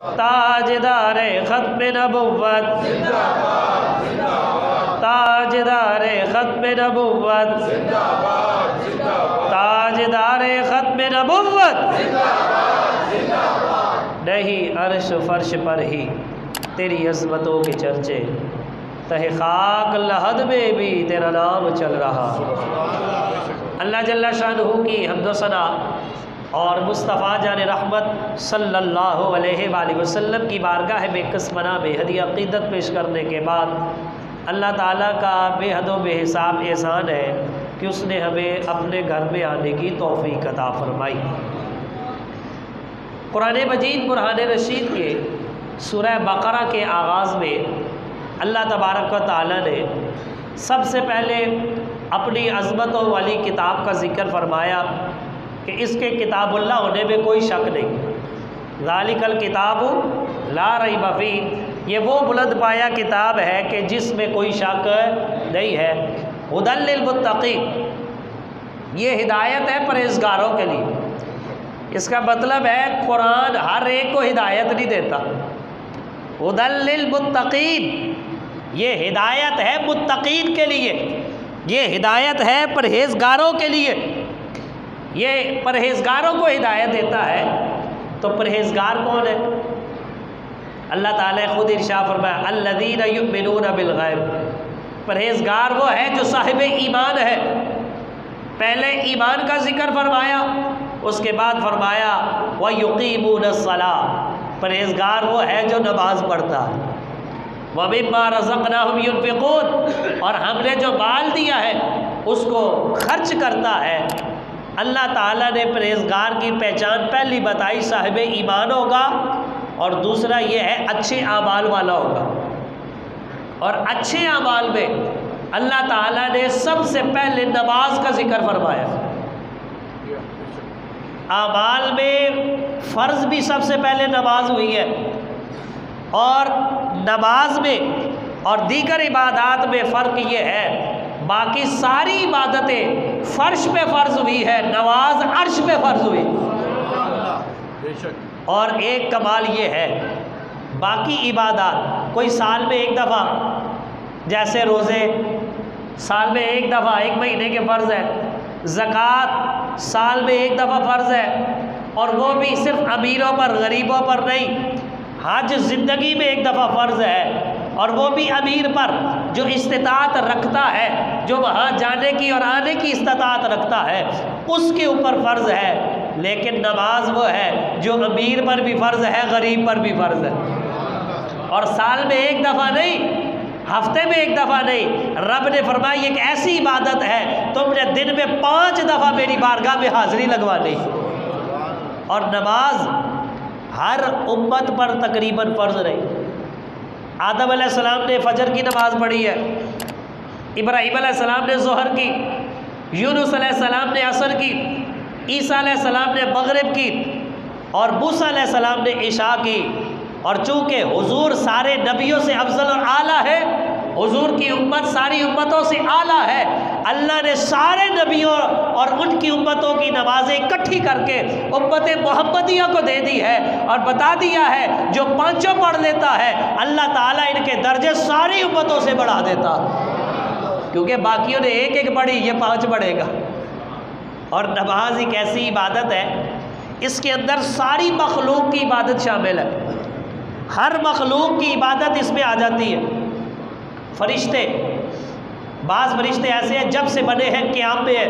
ताजदारे खत्म नबुव्वत, ताजदारे खत्म नबुव्वत, ताजदारे खत्म नबुव्वत। नहीं अर्श फर्श पर ही तेरी अज़मतों के चर्चे, तहे खाक लहद में भी तेरा नाम चल रहा। अल्लाह जल्ला शानहू की हम्द सना और मुस्तफ़ा जान रहमत सल्लल्लाहु अलैहि वसल्लम की बारगाह बेकसमना बेहदी अक़ीदत पेश करने के बाद अल्लाह ताला का बेहदो बेहिसाब एहसान है कि उसने हमें अपने घर में आने की तौफ़ीक़ अता फ़रमाई। कुरान मजीद बुरहान रशीद के सूरह बक़रा के आगाज़ में अल्लाह तबारक व तआला ने सबसे पहले अपनी अज़मतों वाली किताब का ज़िक्र फ़रमाया कि इसके किताबुल्लाह होने में कोई शक नहीं। ज़ालिकल किताबु ला रैब फीह, ये वो बुलंद पाया किताब है कि जिसमें कोई शक नहीं है। हुदल लिल मुत्तक़ीन, ये हिदायत है परहेज़गारों के लिए। इसका मतलब है कुरान हर एक को हिदायत नहीं देता। हुदल लिल मुत्तक़ीन, ये हिदायत है मुत्तक़ीन के लिए, ये हिदायत है परहेज़गारों के लिए। ये परहेज़गारों को हिदायत देता है। तो परहेज़गार कौन है? अल्लाह ताला खुद इरशाद फरमाया अल्लज़ीना युमिनूना बिल गैब, परहेज़गार वो है जो साहिब ईमान है। पहले ईमान का जिक्र फरमाया, उसके बाद फरमाया व युक़ीमूनस्सलाह, परहेज़गार वो है जो नमाज पढ़ता है। व मिम्मा रज़क़नाहुम युनफ़िक़ून, और हमने जो माल दिया है उसको खर्च करता है। अल्लाह ताला ने परहेज़गार की पहचान पहली बताई साहिब ईमान होगा, और दूसरा ये है अच्छे आमाल वाला होगा। और अच्छे आमाल में अल्लाह ताला ने सबसे पहले नमाज का जिक्र फरमाया। आमाल में फ़र्ज़ भी सबसे पहले नमाज हुई है, और नमाज में और दीगर इबादात में फ़र्क ये है, बाकी सारी इबादतें फ़र्श पे फ़र्ज़ हुई है, नमाज अर्श पे फ़र्ज़ हुई। और एक कमाल ये है, बाकी इबादत कोई साल में एक दफ़ा, जैसे रोज़े साल में एक दफ़ा एक महीने के फ़र्ज़ है, ज़कात साल में एक दफ़ा फ़र्ज़ है, और वो भी सिर्फ अमीरों पर गरीबों पर नहीं। हज ज़िंदगी में एक दफ़ा फ़र्ज़ है, और वो भी अमीर पर जो इस्तिताअत रखता है, जो वहाँ जाने की और आने की इस्तिताअत रखता है, उसके ऊपर फ़र्ज़ है। लेकिन नमाज वो है जो अमीर पर भी फ़र्ज़ है, गरीब पर भी फ़र्ज़ है। और साल में एक दफ़ा नहीं, हफ्ते में एक दफ़ा नहीं, रब ने फरमाया एक ऐसी इबादत है तुमने दिन में 5 दफ़ा मेरी बारगाह में हाज़िरी लगवानी। और नमाज हर उम्मत पर तकरीबन फ़र्ज़ रही। आदम अलैहिस्सलाम ने फ़जर की नमाज़ पढ़ी है, इब्राहीम अलैहिस्सलाम ने ज़ोहर की, यूनुस अलैहिस्सलाम ने असर की, ईसा अलैहिस्सलाम ने मग़रिब की, और मूसा अलैहिस्सलाम ने इशा की। और चूँकि हुजूर सारे नबियों से अफजल और आला है, हुजूर की उम्मत सारी उम्मतों से आला है, अल्लाह ने सारे नबियों और उनकी उम्मतों की नमाज़ें इकट्ठी करके उम्मत मोहम्मदिया को दे दी है, और बता दिया है जो पाँचों पढ़ लेता है अल्लाह ताला इनके दर्जे सारी उम्मतों से बढ़ा देता, क्योंकि बाकियों ने एक एक पढ़ी, ये 5 पढ़ेगा। और नमाज एक ऐसी इबादत है, इसके अंदर सारी मखलूक की इबादत शामिल है। हर मखलूक की इबादत इसमें आ जाती है। फरिश्ते, बाज़ फरिश्ते ऐसे हैं जब से बने हैं क़याम में है,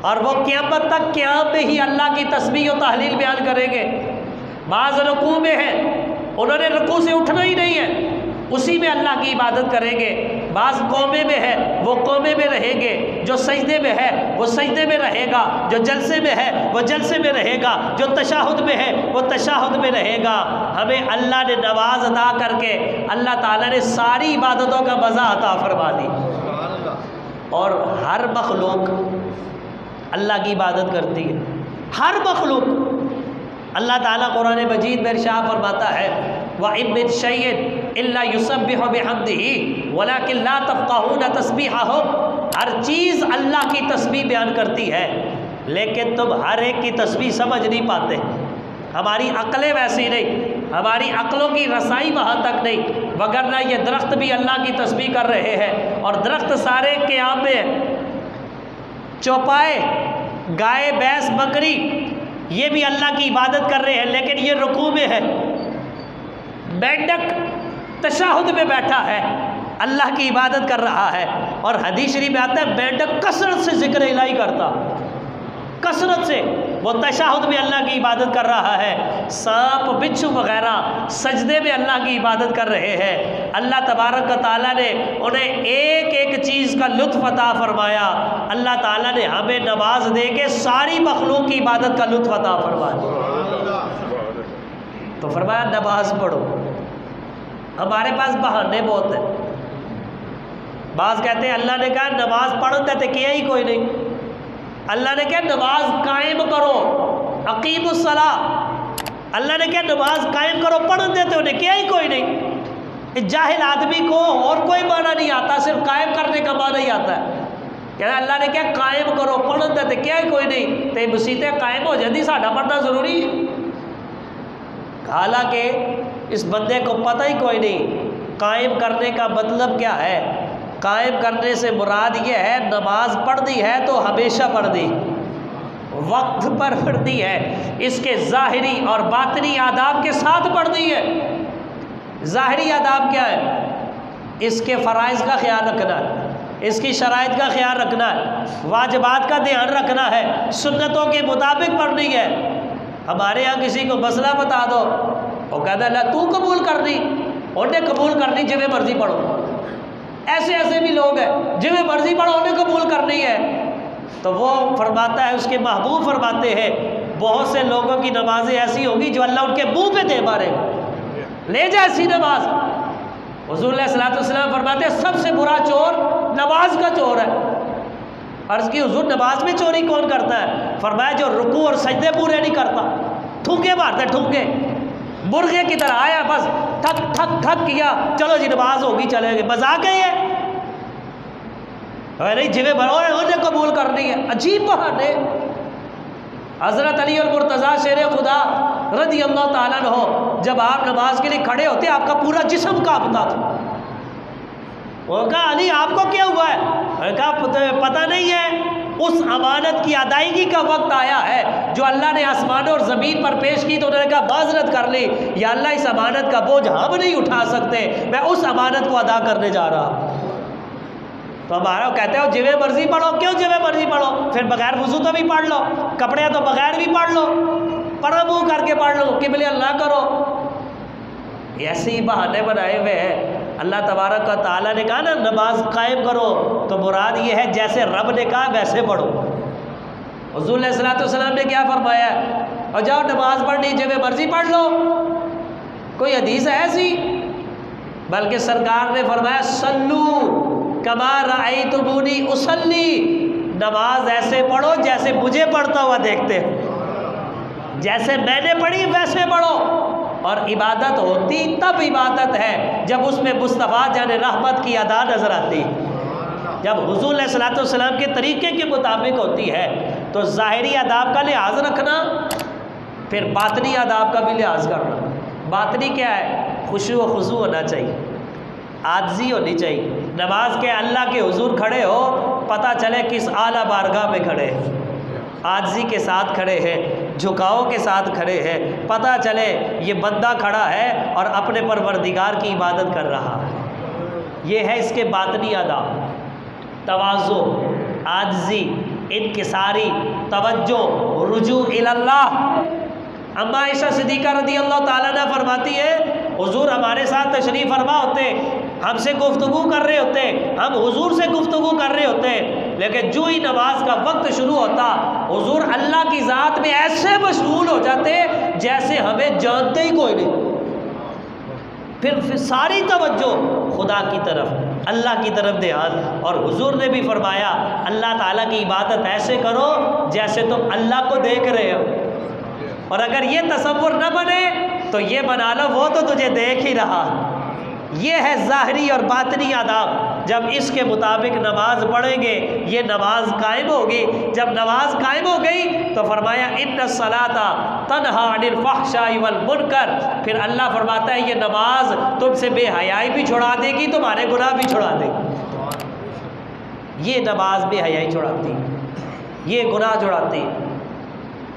और वो क़यामत तक क़याम में ही अल्लाह की तस्बीह और तहलील बयान करेंगे। बाज़ रुकू में है, उन्होंने रुकू से उठना ही नहीं है, उसी में अल्लाह की इबादत करेंगे। बाज़ कौमे में है, वो कौमे में रहेंगे। जो सजदे में है वो सजदे में रहेगा, जो जलसे में है वो जलसे में रहेगा, जो तशाहुद में है वो तशाहुद में रहेगा। हमें अल्लाह ने नमाज अदा करके अल्लाह ताला ने सारी इबादतों का मज़ा अता फरमा दी। और हर मखलूक अल्लाह की इबादत करती है, हर मखलूक। अल्लाह ताला कुरान मजीद में इरशाद फरमाता है व इन मिन शैइन इल्ला युसब्बिहु बिहम्दिही वलाकिन ला तफ़क़हूना तस्बीहहुम, हर चीज़ अल्लाह की तस्बीह बयान करती है, लेकिन तुम हर एक की तस्बीह समझ नहीं पाते। हमारी अक्लें वैसी नहीं। हमारी अक्लों की रसाई वहाँ तक नहीं, वगरना ये दरख्त भी अल्लाह की तस्बीह कर रहे हैं और दरख्त सारे क़याम में है। चौपाए, गाय, भैंस, बकरी, ये भी अल्लाह की इबादत कर रहे हैं, लेकिन ये रुकू में है। मेंढक तशहुद में बैठा है, अल्लाह की इबादत कर रहा है। और हदीस शरीफ में आता है मेंढक कसरत से जिक्र इलाही करता, कसरत से वो तशहुद में अल्लाह की इबादत कर रहा है। सांप, बिच्छू वगैरह सजदे में अल्लाह की इबादत कर रहे हैं। अल्लाह तबारक ताला ने उन्हें एक एक चीज़ का लुत्फ़ अता फरमाया। अल्लाह ताला ने हमें नमाज दे के सारी मखलूक की इबादत का लुत्फ़ अता फरमाया। तो फरमाया नमाज पढ़ो। हमारे पास बहाने बहुत हैं। बाज़ कहते हैं अल्लाह ने कहा नमाज पढ़ते थे, किया ही कोई नहीं। अल्लाह ने क्या नमाज कायम करो, अकीमुस्सला। अल्लाह ने क्या नमाज कायम करो, पढ़ देते उन्हें, किया ही कोई नहीं। जाहिल आदमी को और कोई माना नहीं आता, सिर्फ कायम करने का माना ही आता है। कहना अल्लाह ने क्या कायम करो, पढ़ देते, किया ही कोई नहीं। तो मुसीबतें कायम हो जाती, साढ़ा पढ़ना ज़रूरी है। हालांकि इस बंदे को पता ही कोई नहीं कायम करने का मतलब क्या है। कायम करने से मुराद ये है नमाज पढ़ दी है तो हमेशा पढ़ दी, वक्त पर पढ़ दी है, इसके ज़ाहिरी और बातनी आदाब के साथ पढ़ दी है। ज़ाहिरी आदाब क्या है? इसके फ़राइज़ का ख्याल रखना है, इसकी शराइत का ख्याल रखना है, वाजिबात का ध्यान रखना है, सुन्नतों के मुताबिक पढ़नी है। हमारे यहाँ किसी को मसला बता दो, वो कहता है तू कबूल करनी, उन्हें कबूल करनी जिਵੇਂ मर्जी पढ़ो। ऐसे ऐसे भी लोग हैं जिन्हें मर्जी पढ़ो, उन्हें कबूल करनी है। तो वो फरमाता है, उसके महबूब फरमाते हैं बहुत से लोगों की नमाजें ऐसी होगी जो अल्लाह उनके मुंह पे दे मारे, ले जाए ऐसी नमाज। हुज़ूर सल्लल्लाहु अलैहि वसल्लम फरमाते हैं सबसे बुरा चोर नमाज का चोर है। अर्ज़ की हुज़ूर नमाज में चोरी कौन करता है? फरमाया जो रुकू और सजदे पूरे नहीं करता, ठुमके मारता है, ठुमके मुर्गे की तरह आया, बस ठक ठक ठक किया, चलो जी नमाज होगी, चले गए। मजाक है ये? नहीं, जिन्हें बनो उन्हें कबूल करनी है। अजीब बहाने। हज़रत अली और मुर्तज़ा शेर खुदा रज़ी अल्लाह ताला अन्हु जब आप नमाज के लिए खड़े होते आपका पूरा जिस्म कांपता था। वो कहा अली आपको क्या हुआ है? कहा पता नहीं है, उस अमानत की अदायगी का वक्त आया है जो अल्लाह ने आसमानों और ज़मीन पर पेश की। तो उन्होंने कहा माज़रत कर ली, या अल्लाह इस अमानत का बोझ हम नहीं उठा सकते, मैं उस अमानत को अदा करने जा रहा। तो हमारा कहते हो जिਵੇਂ मर्जी पढ़ो, क्यों जिਵੇਂ मर्जी पढ़ो? फिर बगैर वज़ू तो भी पढ़ लो, कपड़े तो बगैर भी पढ़ लो, पर मुँह करके पढ़ लो, किबले अल्लाह करो। ऐसे ही बहाने बनाए हुए हैं। अल्लाह तबारक व तआला ने कहा ना नमाज कायम करो, तो मुराद ये है जैसे रब ने कहा वैसे पढ़ो। हुज़ूर सल्लल्लाहु अलैहि वसल्लम ने क्या फरमाया? और जाओ नमाज पढ़नी जिਵੇਂ मर्जी पढ़ लो, कोई हदीस है ऐसी? बल्कि सरकार ने फरमाया सल्लू कमा रअयतुमूनी उसल्ली, नमाज ऐसे पढ़ो जैसे मुझे पढ़ता हुआ देखते हो, जैसे मैंने पढ़ी वैसे पढ़ो। और इबादत होती तब इबादत है जब उसमें मुस्तफ़ा जाने रहमत की अदा नज़र आती, जब हुज़ूर सल्लल्लाहु अलैहि वसल्लम के तरीके के मुताबिक होती है। तो ज़ाहिरी आदाब का लिहाज रखना, फिर बातनी आदाब का भी लिहाज करना। बातनी क्या है? खुशू व खुशू होना चाहिए, आजिज़ी होनी चाहिए। नमाज के अल्लाह के हुज़ूर खड़े हो, पता चले किस आला बारगाह में खड़े हैं, आजिज़ी के साथ खड़े हैं, झुकाव के साथ खड़े हैं, पता चले ये बंदा खड़ा है और अपने परवरदिगार की इबादत कर रहा है। ये है इसके बातनी आदाब, तवाज़ु, आजिज़ी, इनकिसारी, तवज्जो, रुजू इल्लाह। अम्मा आयशा सिद्दीक़ा रज़ी अल्लाह ताला अन्हा फरमाती है हुज़ूर हमारे साथ तशरीफ़ फरमा होते, हमसे गुफ्तगू कर रहे होते, हम हुज़ूर से गुफ्तगू कर रहे होते, लेकिन जो ही नमाज का वक्त शुरू होता हुज़ूर अल्लाह की ज़ात में ऐसे मशगूल हो जाते जैसे हमें जानते ही कोई नहीं। फिर सारी तवज्जो खुदा की तरफ, अल्लाह की तरफ ध्यान। और हुज़ूर ने भी फरमाया अल्लाह ताला की इबादत ऐसे करो जैसे तुम अल्लाह को देख रहे हो। और अगर ये तसव्वुर न बने तो ये बना लो वो तो तुझे देख ही रहा। ये है ज़ाहिरी और बातनी आदाब। जब इसके मुताबिक नमाज पढ़ेंगे ये नमाज कायम होगी। जब नमाज कायम हो गई तो फरमाया इन्ना सलाता तन्हा अनिल फ़हशाई वल मुनकर। फिर अल्लाह फरमाता है ये नमाज तुमसे बेहयाई भी छुड़ा देगी, तुम्हारे गुनाह भी छुड़ा देगी। ये नमाज बेहयाई छुड़ाती, ये गुनाह छुड़ाती।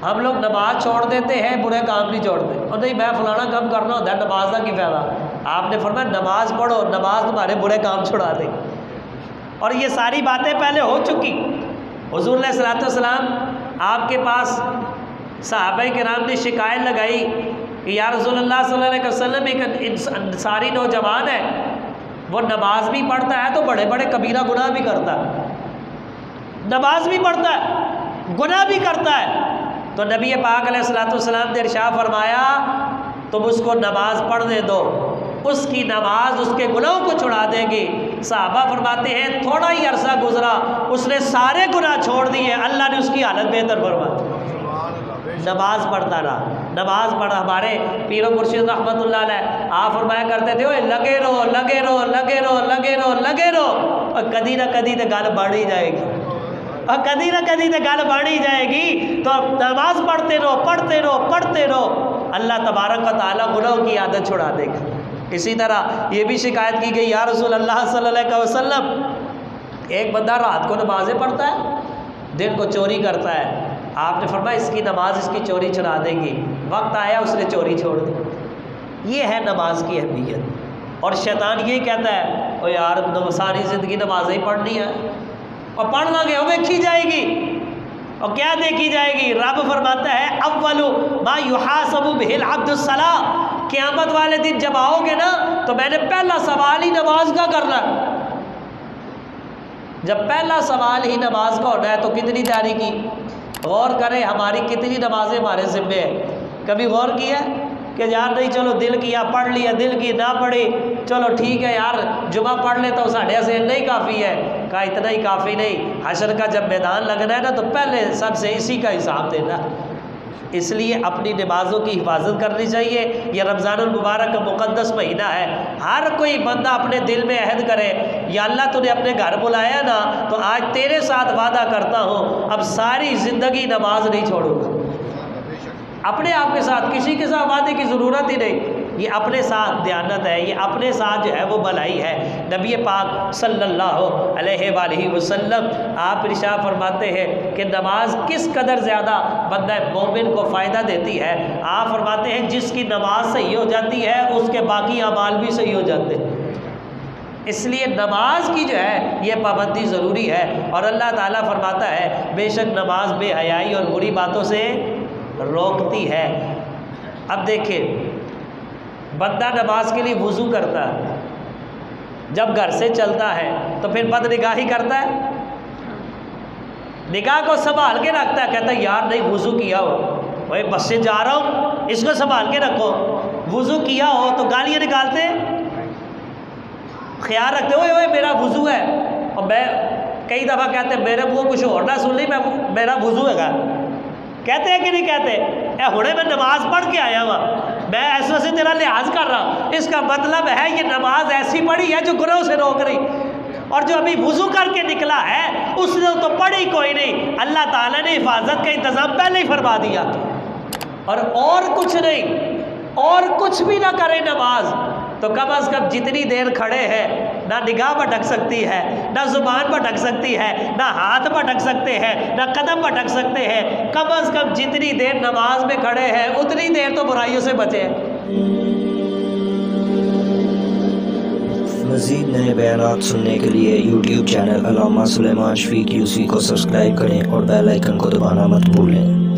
हम लोग नमाज छोड़ देते हैं, बुरे काम नहीं छोड़ते। और नहीं मैं फलाना काम करना होता है, नमाज का की फ़ायदा। आपने फरमाया नमाज पढ़ो, नमाज तुम्हारे बुरे काम छुड़ा देगी। और ये सारी बातें पहले हो चुकी। हुज़ूर अलैहिस्सलातु वस्सलाम आपके पास सहाबा किराम ने शिकायत लगाई कि या रसूलल्लाह सल्लल्लाहु अलैहि वसल्लम एक अंसारी नौजवान है, वो नमाज भी पढ़ता है तो बड़े बड़े कबीरा गुनाह भी करता है, नमाज भी पढ़ता है गुनाह भी करता है। तो नबी पाक अलैहिस्सलातु वस्सलाम ने इरशाद फरमाया तुम उसको नमाज पढ़ने दो, उसकी नमाज उसके गुनाहों को छुड़ा देगी। साहबा फरमाते हैं थोड़ा ही अरसा गुजरा, उसने सारे गुनाह छोड़ दिए, अल्लाह ने उसकी हालत बेहतर फरमा दी। नमाज पढ़ता रहा, नमाज पढ़ा। हमारे पीर मुर्शिद रहमतुल्लाह अलैह आप फरमाया करते थे ओए लगे रहो लगे रहो लगे रहो लगे रहो लगे रहो, और कदी ना कदी तो गल बढ़ ही जाएगी, और कदी ना कदी तो गल बढ़ ही जाएगी। तो नमाज पढ़ते रहो पढ़ते रहो पढ़ते रहो, अल्लाह तबारक व तआला गुनाहों की आदत छुड़ा देगा। इसी तरह ये भी शिकायत की गई या रसूल अल्लाह सल्लल्लाहु अलैहि वसल्लम एक बंदा रात को नमाज़ें पढ़ता है, दिन को चोरी करता है। आपने फरमाया इसकी नमाज इसकी चोरी छुड़ा देगी। वक्त आया उसने चोरी छोड़ दी। ये है नमाज की अहमियत। और शैतान ये कहता है ओ यार सारी ज़िंदगी नमाज़ें ही पढ़नी है, और पढ़ लोगे वो देखी जाएगी। और क्या देखी जाएगी? रब फरमाता है अव्वलु मा युहासबु बिहिल अब्दुस्सलाह, क़यामत वाले दिन जब आओगे ना तो मैंने पहला सवाल ही नमाज का करना। जब पहला सवाल ही नमाज का होना है तो कितनी तैयारी की? गौर करें हमारी कितनी नमाजें हमारे ज़िम्मे है। कभी गौर किया कि यार नहीं चलो दिल किया पढ़ लिया, दिल की ना पढ़ी, चलो ठीक है यार जुमा पढ़ लेता हूँ, साढ़े से नहीं काफ़ी है। कहा इतना ही काफ़ी नहीं, हशर का जब मैदान लगना है ना तो पहले सबसे इसी का हिसाब देना। इसलिए अपनी नमाज़ों की हिफाजत करनी चाहिए। यह रमज़ानुल मुबारक का मुक़द्दस महीना है। हर कोई बंदा अपने दिल में अहद करे या अल्लाह तूने अपने घर बुलाया ना तो आज तेरे साथ वादा करता हूँ अब सारी ज़िंदगी नमाज नहीं छोड़ूंगा। अपने आप के साथ, किसी के साथ वादे की ज़रूरत ही नहीं। ये अपने साथ दयानत है, ये अपने साथ जो है वो भलाई है। नबी पाक सल्लल्लाहु अलैहि वसल्लम आप इरशाद फरमाते हैं कि नमाज किस कदर ज़्यादा बंदा मोमिन को फ़ायदा देती है। आप फरमाते हैं जिसकी नमाज सही हो जाती है उसके बाकी अमाल भी सही हो जाते हैं। इसलिए नमाज की जो है ये पाबंदी ज़रूरी है। और अल्लाह ताला फरमाता है बेशक नमाज बेहयाई और बुरी बातों से रोकती है। अब देखिए बंदा नमाज के लिए वुज़ू करता है, जब घर से चलता है तो फिर बदनिगाही करता है, निगाह को संभाल के रखता है। कहता है यार नहीं वुज़ू किया हो, भाई बस से जा रहा हूँ इसको संभाल के रखो। वुज़ू किया हो तो गालियाँ निकालते, ख्याल रखते हो ओए मेरा वुज़ू है। और मैं कई दफ़ा कहते मेरे मुँह कुछ और ना सुन ली, मैं मेरा वुज़ू है कहते हैं कि नहीं कहते? हुणे मैं नमाज पढ़ के आया हुआ, मैं ऐसे से तेरा लिहाज कर रहा हूँ। इसका मतलब है ये नमाज ऐसी पढ़ी है जो गुनाहों से रोक रही, और जो अभी वुज़ू करके निकला है उसने तो पढ़ी कोई नहीं। अल्लाह ताला ने हिफाजत का इंतज़ाम पहले ही फरमा दिया। और कुछ नहीं, और कुछ भी ना करे नमाज तो कम अज़ कम जितनी देर खड़े हैं ना निगाह भटक सकती है, ना ज़ुबान भटक सकती है, ना हाथ भटक सकते हैं, ना कदम भटक सकते हैं। कम अज़ कम जितनी देर नमाज में खड़े हैं उतनी देर तो बुराइयों से बचे। मज़ीद नए बयानात सुनने के लिए YouTube चैनल अल्लामा सुलेमान शफीक यूसी को सब्सक्राइब करें और बेल आइकन को दबाना मत भूलें।